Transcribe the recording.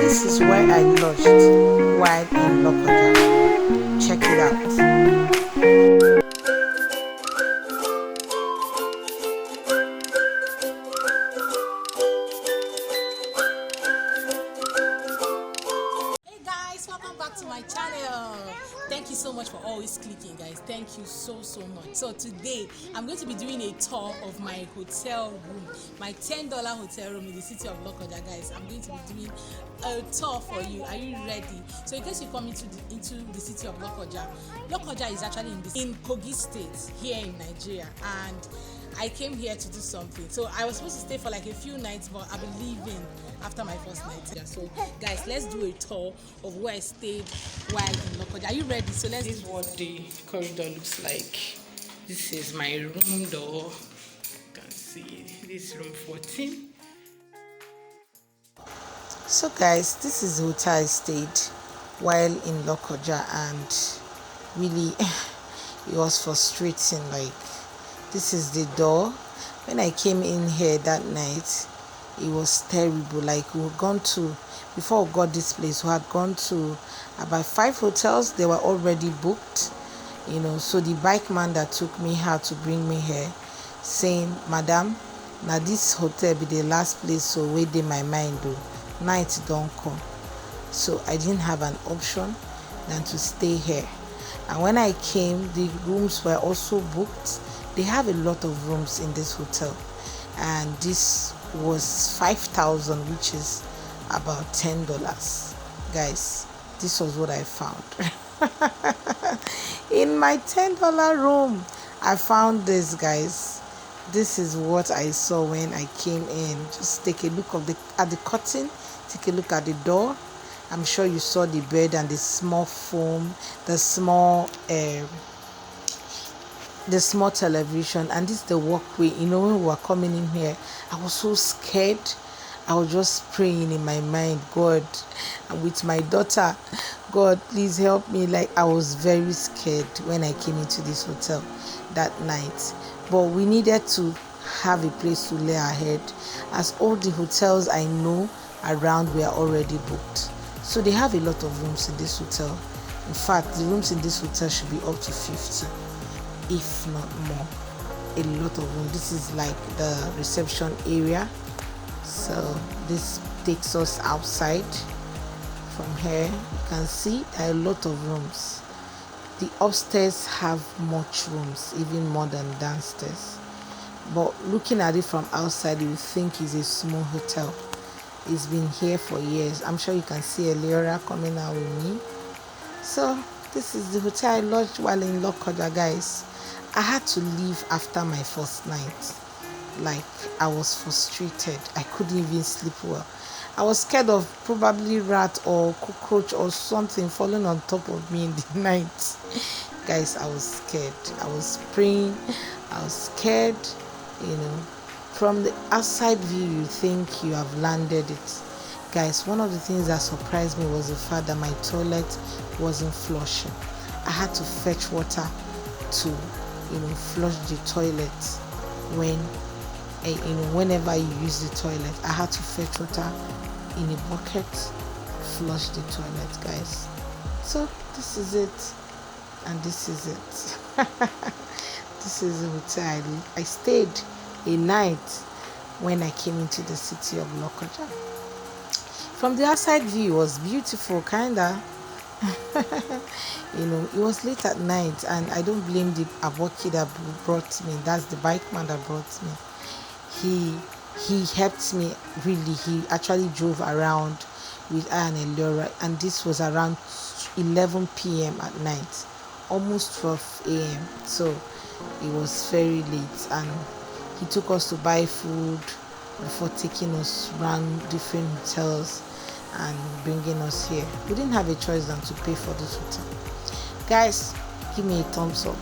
this is where I lodged while in Lokoja. Check it out. Hey guys, welcome back to my channel. Thank you so much for always clicking, guys. Thank you so much. So today I'm going to be doing a tour of my hotel room, my $10 hotel room in the city of Lokoja, guys. I'm going to be doing a tour for you. Are you ready? So in case you come into the city of Lokoja, Lokoja is actually in Kogi State here in Nigeria, and I came here to do something. So I was supposed to stay for like a few nights, but I'll be leaving after my first night here. So guys, let's do a tour of where I stayed while in Lokoja. Are you ready? So let's. This is what the corridor looks like. This is my room door. You can see this room 14. So guys, this is the hotel I stayed while in Lokoja, and really it was frustrating. Like, this is the door. When I came in here that night, it was terrible. Like, we had gone to, before we got this place, we had gone to about 5 hotels. They were already booked, so the bike man that took me had to bring me here, saying, "Madam, now this hotel be the last place, so wait in my mind though, night don't come." So I didn't have an option than to stay here. And when I came, the rooms were also booked. They have a lot of rooms in this hotel, and this was 5,000, which is about $10. Guys, this was what I found. In my $10 room, I found this, guys. This is what I saw when I came in. Just take a look at the curtain, take a look at the door. I'm sure you saw the bed and the small foam, the small television, and this is the walkway. When we were coming in here, I was so scared. I was just praying in my mind, God, and with my daughter, God, please help me. Like, I was very scared when I came into this hotel that night. But we needed to have a place to lay our head, as all the hotels I know around were already booked. So they have a lot of rooms in this hotel. In fact, the rooms in this hotel should be up to 50, if not more. A lot of rooms. This is like the reception area. So this takes us outside. From here, you can see there are a lot of rooms. The upstairs have much rooms, even more than downstairs. But looking at it from outside, you would think it's a small hotel. It's been here for years. I'm sure you can see Eliora coming out with me. So this is the hotel I lodged while in Lokoja, guys. I had to leave after my first night. Like, I was frustrated. I couldn't even sleep well. I was scared of probably rat or cockroach or something falling on top of me in the night. Guys, I was scared. I was praying. I was scared. From the outside view, you think you have landed it. Guys, one of the things that surprised me was the fact that my toilet wasn't flushing. I had to fetch water to, flush the toilet whenever you use the toilet. I had to fetch water in a bucket, flush the toilet, guys. So this is it, and this is it. This is the hotel I stayed a night when I came into the city of Lokoja. From the outside view, it was beautiful, kinda. It was late at night, and I don't blame the aboki that brought me. That's the bike man that brought me. He helped me, really. He actually drove around with I and Eliora, and this was around 11 p.m. at night, almost 12 a.m. So it was very late, and he took us to buy food before taking us around different hotels and bringing us here. We didn't have a choice than to pay for this hotel. Guys, give me a thumbs up.